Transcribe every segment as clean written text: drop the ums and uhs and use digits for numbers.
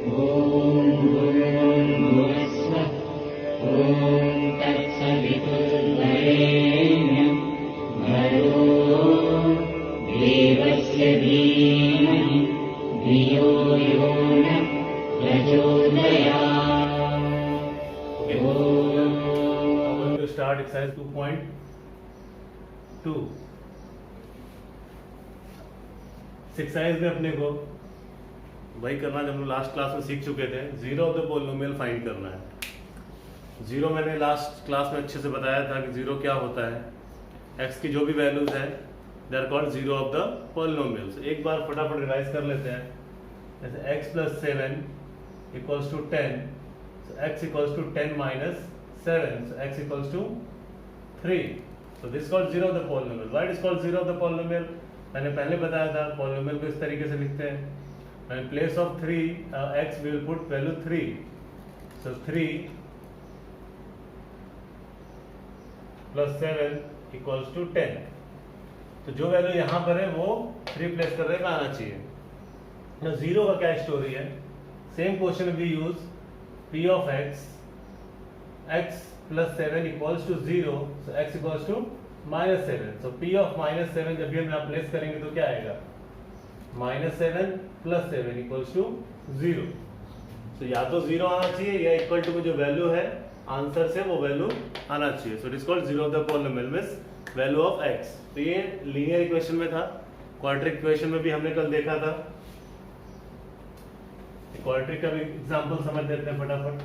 ॐ भूर्भुवस्सुवः ॐ तत्सवितुर्वरेण्यं भर्गो देवस्य धीमहि धियो यो नः प्रचोदयात्। going to start exercise 2.2. Exercise में अपने को वही करना जब हम लास्ट क्लास में सीख चुके थे, zero of the polynomial find करना है। जीरो मैंने लास्ट क्लास में अच्छे से बताया था कि जीरो क्या होता है। एक्स की जो भी वैल्यूज है they are called zero of the polynomials. एक बार फटाफट रिवाइज कर लेते हैं। जैसे x + 7 = 10, so x = 10 - 7, so x = 3. So this is called zero of the polynomial. Why it is called zero of the polynomial? मैंने पहले बताया था पॉलिनोमियल को इस तरीके से लिखते हैं। In place of 3 x we will put value 3. So 3 + 7 = 10. तो जो वैल्यू यहाँ पर है वो 3 प्लेस कर रहे हैं आना चाहिए। Now जीरो का क्या स्टोरी है? Same question we use p of x + 7 = 0, so x = -7. So p of -7 जब भी हम यहाँ प्लेस करेंगे तो क्या आएगा? -7 + 7 = 0. तो या तो 0 आना चाहिए या इक्वल टू में जो वैल्यू है आंसर से वो वैल्यू आना चाहिए। So it is called zero of the polynomial means value of x। तो ये लीनियर इक्वेशन में था। क्वाड्रेटिक इक्वेशन में भी हमने कल देखा था। क्वाड्रेटिक का भी एग्जांपल समझ लेते हैं फटाफट।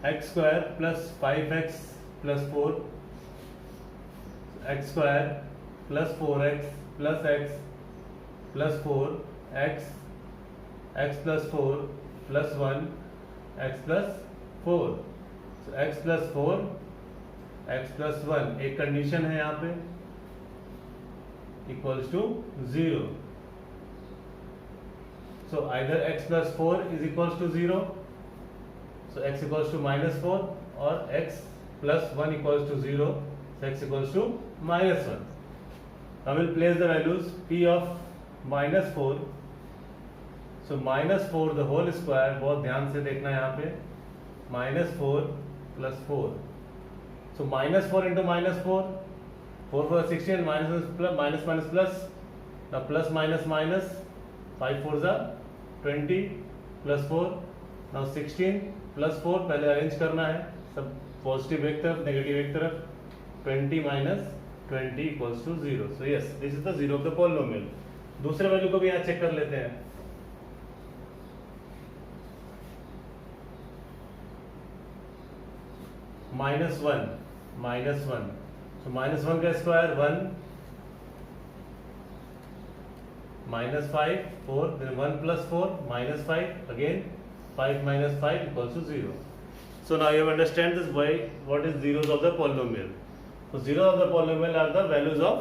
x² + 5x + 4 x² + 4x + x + 4 x + 4 + 1 x + 4, so x + 4 x + 1 एक कंडीशन है यहाँ पे equals to 0. So either x + 4 is equals to 0, so x equals to -4, or x + 1 equals to 0, so x equals to -1. Now we'll place the values p of -4. So -4 the whole square, बहुत ध्यान से देखना है यहाँ पे, -4 + 4. So -4 into -4, 4 4 16, minus plus, now plus minus minus, 5 4s are 20 + 4, now 16 + 4 पहले arrange करना है, सब पॉजिटिव एक तरफ नेगेटिव एक तरफ, 20 - 20 = 0. So yes, this is the zero of the polynomial. दूसरे वैल्यू को भी यहाँ चेक कर लेते हैं। -1 so -1 का square 1, -5 4, then 1 + 4 -5, again 5 - 5 = 0. So now you have understand this why what is zeros of the polynomial. So zeros of the polynomial are the values of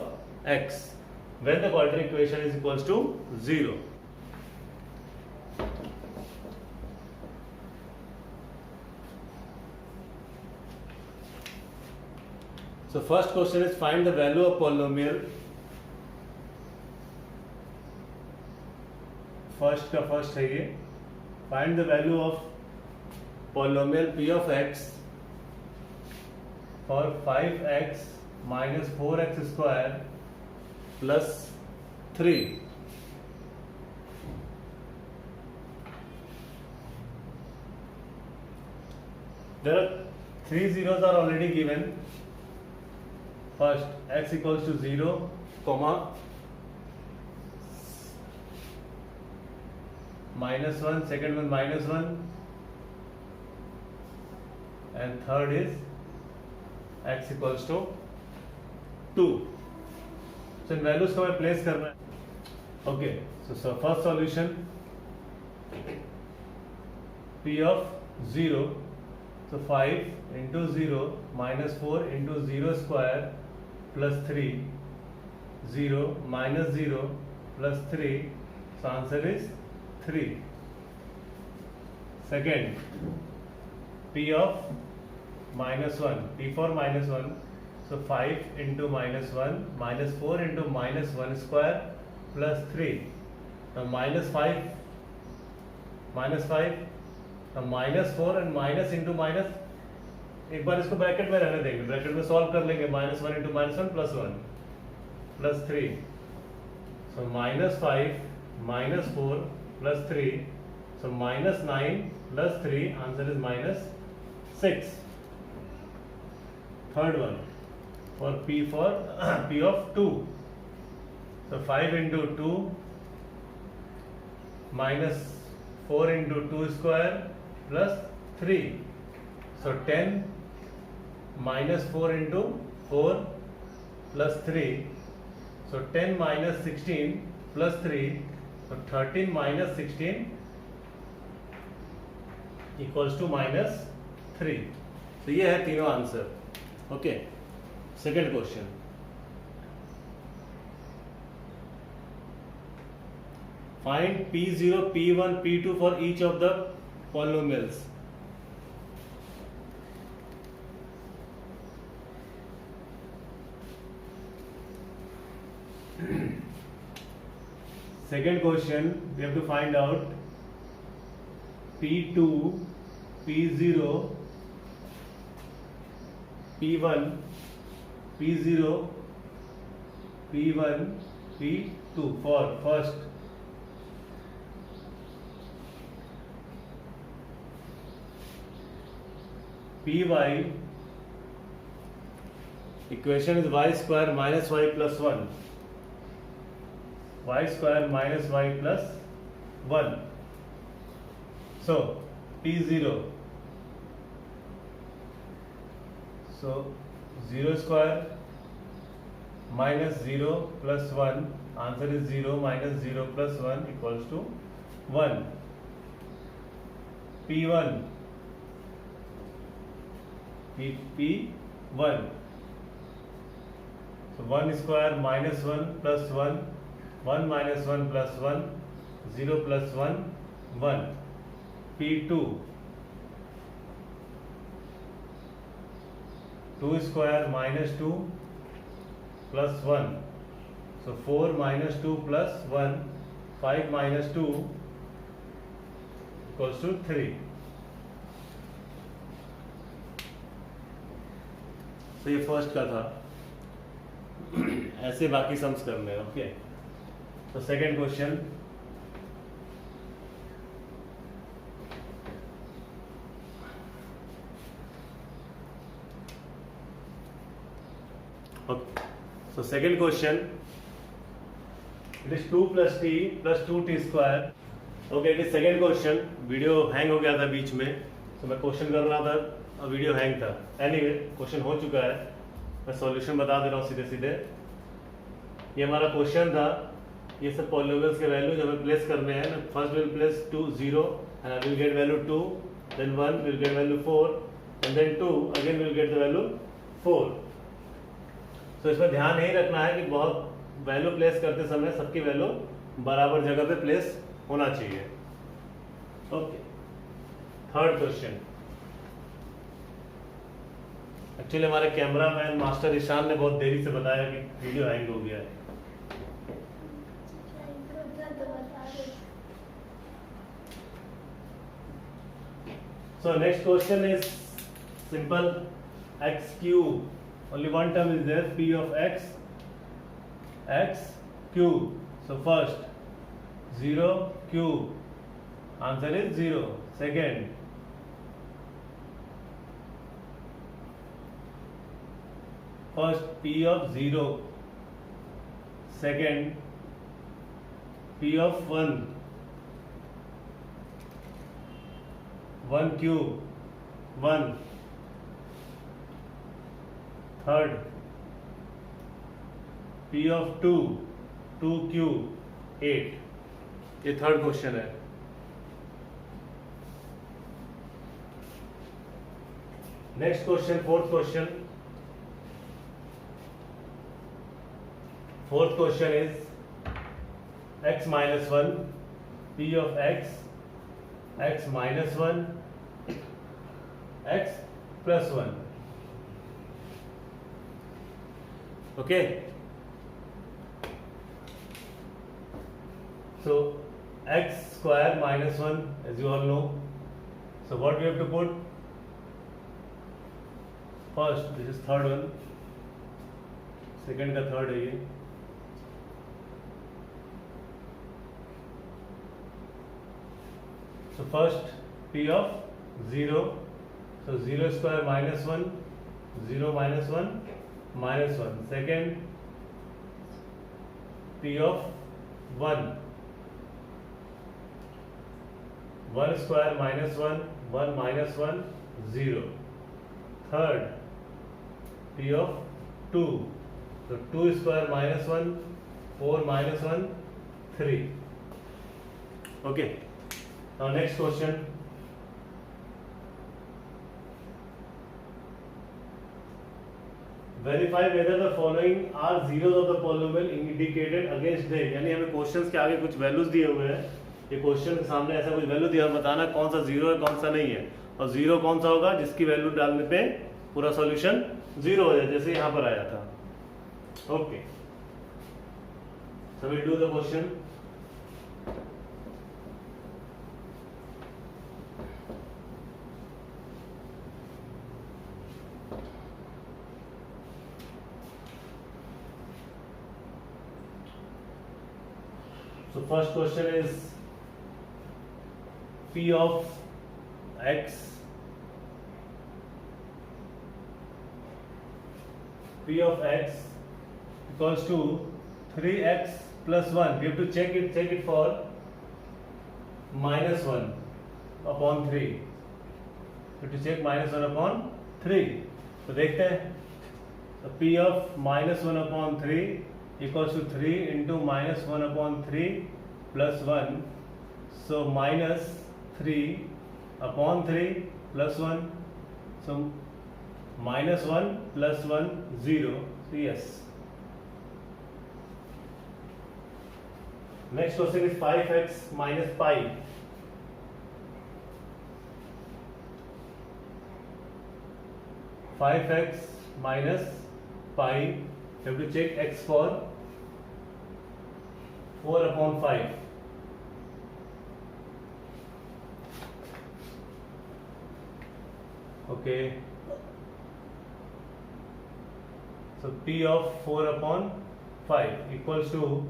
x when the quadratic equation is equals to 0. So first question is find the value of polynomial. First का first है ये, find the value of polynomial p of x for 5x - 4x² + 3. There are 3 zeros are already given. First x = 0, comma -1, second one -1, and third is x = 2. So in values को हमें place करना है। Okay, so first solution p of 0, so 5 into 0 - 4 into 0 square plus 3, 0 minus 0 plus 3, so answer is 3. Second, p of -1, p for -1, So 5 into minus 1 minus 4 into minus 1 square plus 3. Now minus 5 now minus 4 and minus into minus, एक बार इसको bracket में रहने देंगे, bracket में solve कर लेंगे. Minus 1 into minus 1 plus 1 plus 3. So minus 5 minus 4 plus 3. So minus 9 plus 3, answer is minus 6. Third one for P of 2. So 5 into 2 minus 4 into 2 square plus 3. So 10 minus 4 into 4 plus 3. So 10 minus 16 plus 3. So 13 minus 16 equals to minus 3. So ये है तीनों answer. Okay, second question. Find P0, P1, P2 for each of the polynomials. Second question, we have to find out P2, P0, P1, P0, P1, P2 for first. Py, equation is y square minus y plus 1. Y square minus y plus 1. So P0. So 0 square minus 0 plus 1, answer is 0 minus 0 plus 1 equals to 1. P1, P1. So 1 square minus 1 plus 1, 1 minus 1 plus 1, 0 plus 1, 1. P2, 2 square minus 2 plus 1. So 4 minus 2 plus 1, 5 minus 2 equals to 3. तो ये first का था. ऐसे बाकी sums करने हैं. Okay, तो second question. Okay. So second question, it is 2 plus t plus 2t square. Okay, it is second question. Video hang हो गया था बीच में, तो मैं क्वेश्चन कर रहा था और वीडियो हैंग था. एनीवे क्वेश्चन हो चुका है, मैं सॉल्यूशन बता दे रहा हूँ सीधे सीधे. ये हमारा क्वेश्चन था. ये सब पॉलिनोमियल्स के वैल्यू जो हमें प्लेस करने हैं. First will place 2 0 and I will get value 2, then 1 will get value 4 and then 2 again will get the value 4. तो इसमें ध्यान यही रखना है कि बहुत वैल्यू प्लेस करते समय सबकी वैल्यू बराबर जगह पे प्लेस होना चाहिए. Okay, third question. एक्चुअली हमारे कैमरामैन मास्टर ईशान ने बहुत देरी से बताया कि वीडियो हैंग हो गया है. So next question is simple. X cube. Only one term is there. P of x. X cube. So first 0 cube. Answer is 0. Second. First P of 0. Second P of 1. 1 cube. 1. Third P of 2. 2 cube. 8. ये third question है. Next question, fourth question. Fourth question is x minus 1, P of x, x minus 1, x plus 1. Okay. So x square minus 1, as you all know. So what we have to put? First, this is third one. Second का third है ये. So first p of 0. So 0 square minus 1. 0 minus 1 minus 1. Second p of 1. 1 square minus 1, 1 minus 1, 0. Third, p of 2. So 2 square minus 1, 4 minus 1, 3. Okay. Now next question. Verify whether the following are zeros of the polynomial indicated against them. यानी हमें questions के आगे कुछ values दिए हुए हैं. ये question के सामने ऐसा कुछ वैल्यू दिया, बताना कौन सा जीरो है कौन सा नहीं है. और जीरो कौन सा होगा? जिसकी वैल्यू डालने पे पूरा सॉल्यूशन जीरो हो जाए, जैसे यहाँ पर आया था. Okay, so will do the question. So first question is p of x equals to 3x plus 1. We have to check it for minus 1 upon 3. We have to check minus 1 upon 3. तो देखते हैं. So p of minus 1 upon 3 equals to 3 into minus 1 upon 3 plus 1. So minus 3 upon 3 plus 1. So minus 1 plus 1, 0. So yes. Next question is 5x minus pi. Five x minus pi. You have to check x for 4 upon 5. Okay. So p of 4 upon 5 equals to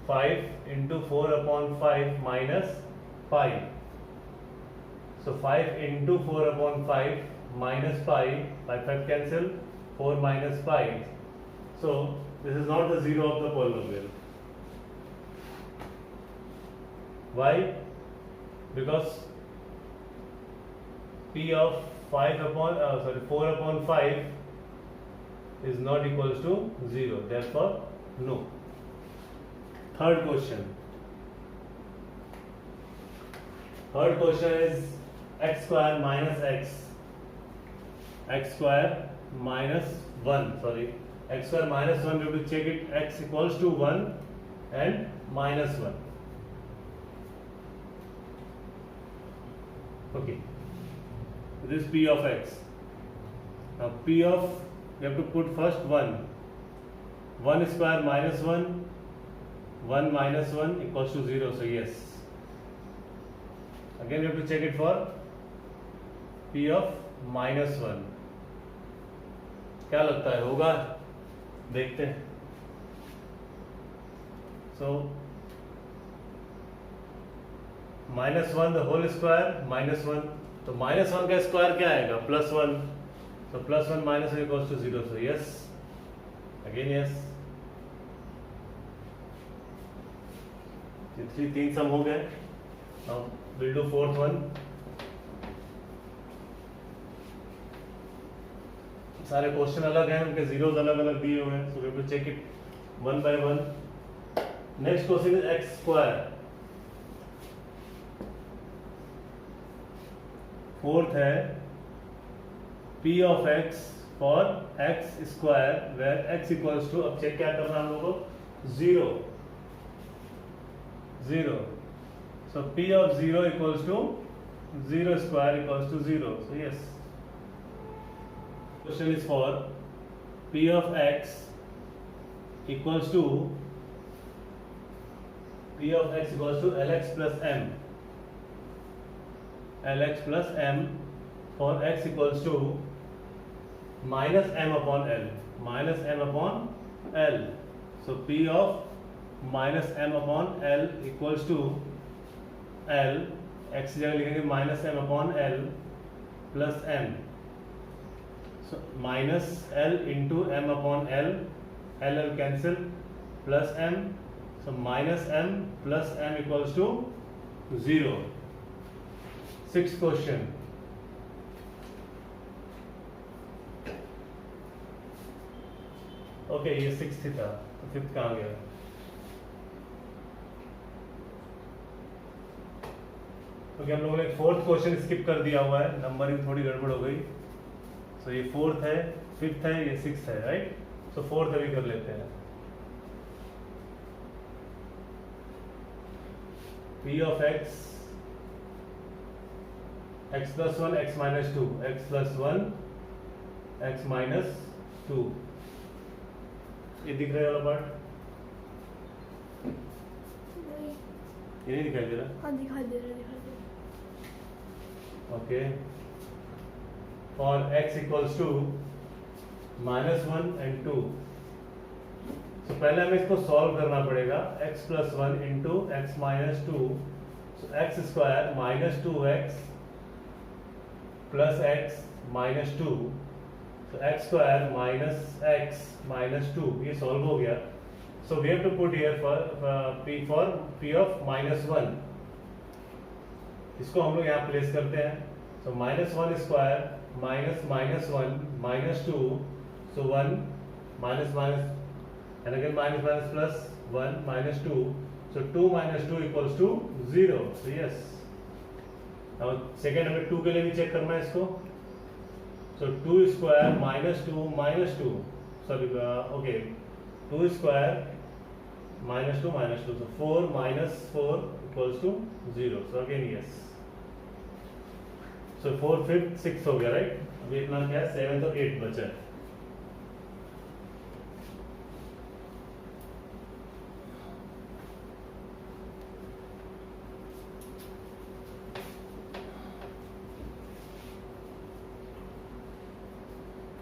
5 into 4 upon 5 minus pi. So 5 into 4 upon 5 minus pi, by 5 cancel, 4 minus pi. So this is not the zero of the polynomial. Why? Because p of 4 upon 5 is not equals to 0. Therefore, no. Third question. Third question is x square minus x. X square minus 1. Sorry. X square minus 1, we have to check it. X equals to 1 and minus 1. Okay. This is p of x. Now p of, we have to put first 1. 1 square minus 1, 1 minus 1 equals to 0. So yes. Again we have to check it for p of minus 1. क्या लगता है होगा? देखते हैं. So minus 1 the whole square minus 1. तो minus 1 का square क्या आएगा? plus 1. So plus 1 minus 1 equals to 0. So yes. Again yes. ये तीन सम हो गए. Now we'll do fourth one. सारे क्वेश्चन अलग हैं, उनके जीरोस अलग अलग दिए हुए हैं. So we have to check it one by one. Next question is x square. Fourth है p of x for x square where x equals to, अब चेक क्या करना हम लोगों को? 0. 0. So p of 0 equals to 0 square equals to 0. So yes. Question is for P of x equals to Lx plus m. Lx plus m for x equals to minus m upon L. Minus m upon L. So P of minus m upon L equals to L. x की जगह लिखेंगे minus m upon L plus m. So minus L into m upon L. L cancel plus m. So minus m plus m equals to 0. Sixth question. Okay ये sixth ही था, तो fifth कहाँ गया? Okay हम लोगों ने फोर्थ क्वेश्चन स्किप कर दिया हुआ है, नंबरिंग थोड़ी गड़बड़ हो गई. सो ये फोर्थ है, फिफ्थ है, ये सिक्स्थ है, राइट? सो फोर्थ अभी कर लेते हैं. P of x plus 1 x minus 2 x plus 1 x minus 2. ये दिख रहा है वाला पार्ट? ये नहीं दिखाई दे रहा? हाँ दिखाई दे रहा. ओके. और x equals to minus 1 and 2. तो पहले हमें इसको सॉल्व करना पड़ेगा. x plus 1 into x minus 2. So x square minus 2x plus x minus 2. So x square minus x minus 2. ये सॉल्व हो गया. So we have to put here for p of minus 1. इसको हम लोग यहाँ place करते हैं. So minus 1 square minus minus 1 minus 2. So 1 minus minus and again minus minus plus 1 minus 2. So 2 minus 2 equals to 0. So yes. Now second हमें 2 के लिए भी चेक करना है इसको. So 2 square minus 2 minus 2. Sorry, okay. 2 square minus 2 minus 2. So 4 minus 4 equals to 0. So again yes. So 4 5th 6th हो गया, right? अभी इतना क्या है? 7th और 8th बचा है.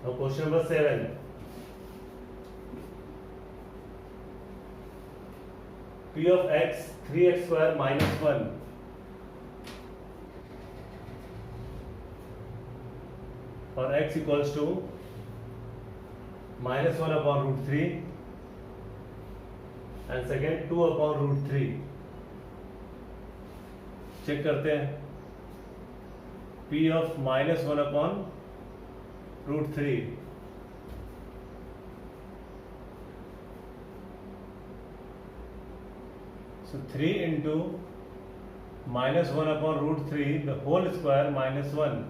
Now question number 7. P of x 3x square minus 1 और x equals to minus 1 upon root 3 and second 2 upon root 3. Check करते हैं. P of minus 1 upon root 3. So 3 into minus 1 upon root 3 the whole square minus 1.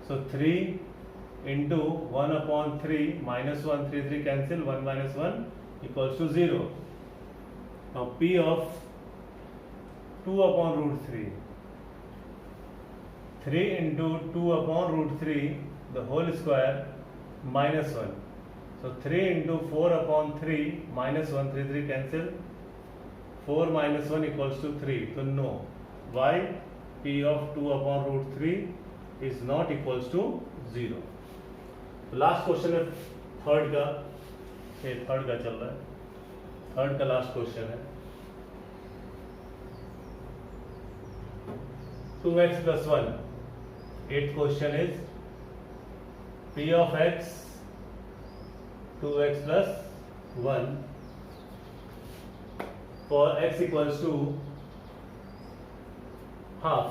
So 3 into 1 upon 3 minus 1 3 3 cancel 1 minus 1 equals to 0. Now P of 2 upon root 3. 3 into 2 upon root 3 the whole square minus 1. So 3 into 4 upon 3 minus 1 3 3 cancel 4 minus 1 equals to 3. So no. Why? P of 2 upon root 3 is not equals to 0. तो last question है third का. Third का चल रहा है. Third का last question है. 2x plus 1. Eighth question is P of x 2x plus 1 for x equals to half.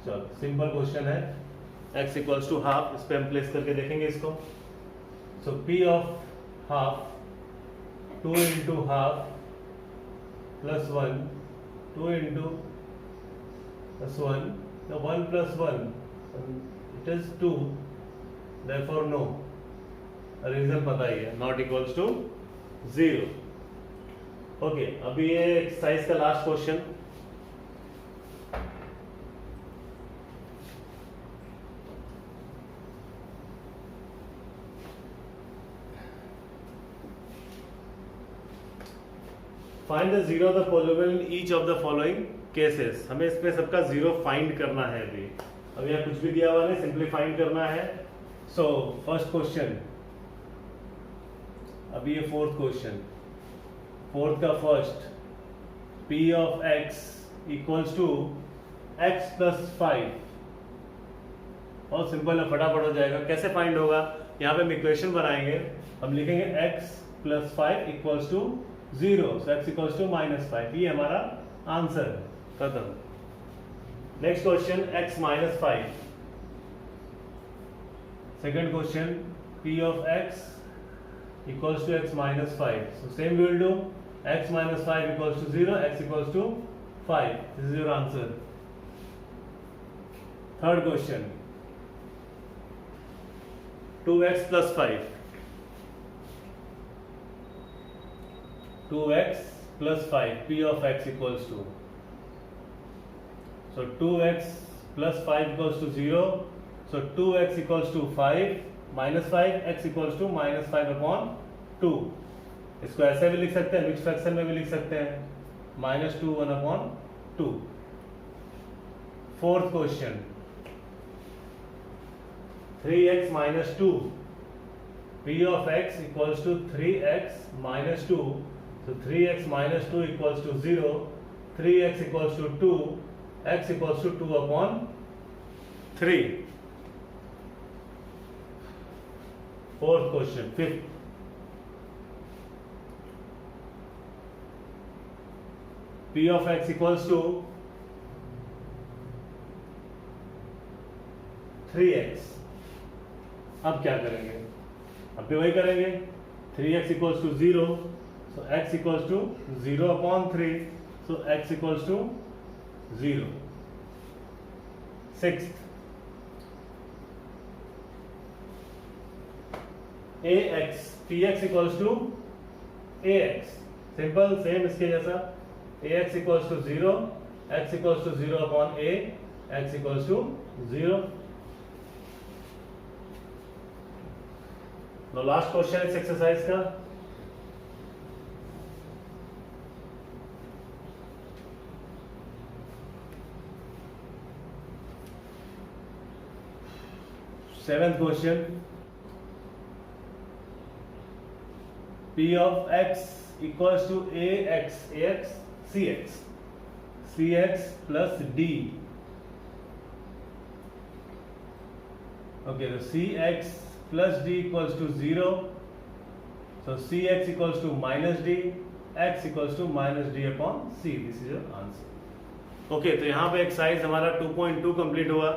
चलो सिंपल क्वेश्चन है. x equals to half. इस पे हम प्लेस करके देखेंगे इसको. So P of half 2 into half plus 1 2 into plus 1. Now 1 plus 1 it is 2. Therefore no. Reason पता ही है. Not equals to 0. ओके अभी ये एक्सरसाइज का last question. Find the zero the possible in each of the following cases. हमें इसमें सबका zero find करना है। अभी यहाँ कुछ भी दिया हुआ नहीं, सिंपली फाइंड करना है। सो फर्स्ट क्वेश्चन, अभी ये फोर्थ क्वेश्चन, फोर्थ का first, p of x equals to x plus 5। बहुत सिंपल है, फटाफट हो जाएगा। कैसे फाइंड होगा? यहाँ पे हम इक्वेशन बनाएंगे, हम लिखेंगे x plus 5 equals to 0, so x equals to -5। ये हमारा आंसर है, खत्म। Next question, x minus 5। Second question, p of x equals to x minus 5. So same we will do. X minus 5 equals to 0, x equals to 5. This is your answer. Third question, 2x plus 5. 2x plus 5, p of x equals to. So 2x plus 5 equals to 0. So 2x equals to 5 minus 5, x equals to minus 5 upon 2. इसको ऐसे भी लिख सकते हैं, mix fraction में भी लिख सकते हैं, -2 1 upon 2. Fourth question, 3x minus 2, p of x equals to 3x minus 2. So 3x minus 2 equals to 0, 3x equals to 2, x equals to 2 upon 3. Fourth question, fifth, p of x equals to 3x. अब क्या करेंगे? अब भी वही करेंगे, 3x equals to 0, so x equals to 0 upon 3, so x equals to 0. Sixth, ax, px equals to ax. Simple, same इसके जैसा, ax equals to 0, x equals to 0 upon a, x equals to 0. Now last question इस exercise का, seventh question, p of x equals to ax cx plus d. Okay, so cx plus d equals to 0, so cx equals to minus d, x equals to minus d upon c. This is your answer. Okay, तो यहाँ पे exercise हमारा 2.2 complete हुआ।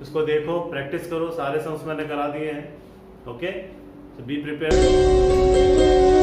इसको देखो, practice करो, सारे sums मैंने करा दिए हैं। Okay, so be prepared.